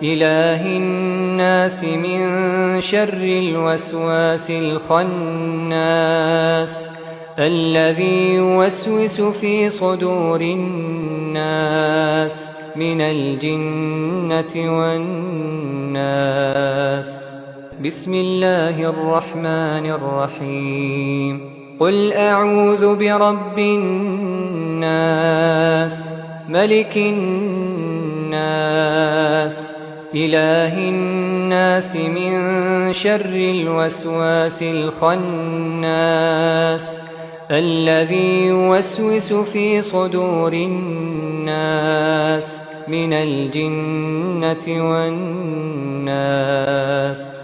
إله الناس من شر الوسواس الخناس الذي يوسوس في صدور الناس من الجنة والناس. بسم الله الرحمن الرحيم. قل أعوذ برب الناس ملك الناس إله الناس من شر الوسواس الخناس الذي يوسوس في صدور الناس من الجنة والناس.